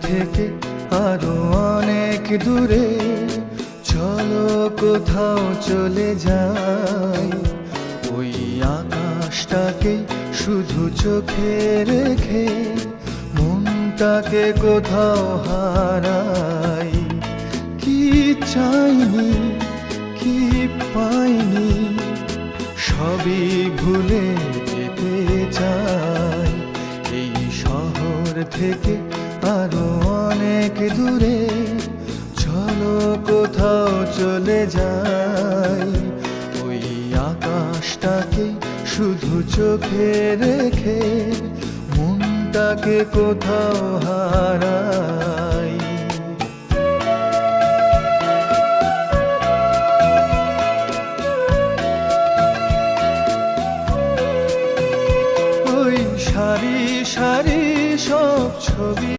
থেকে আরো অনেক দূরে চলো কোথাও চলে যাই। ওই আকাশটাকে শুধু চোখে রেখে মনটাকে কোথাও হারাই। কি চাইনি কি পাইনি সবই ভুলে যেতে চাই। এই শহর থেকে আরো অনেক দূরে চলো কোথাও চলে যাই। ওই আকাশটাকে শুধু চোখে রেখে মনটাকে কোথাও হারাই। ওই সারি সারি সব ছবি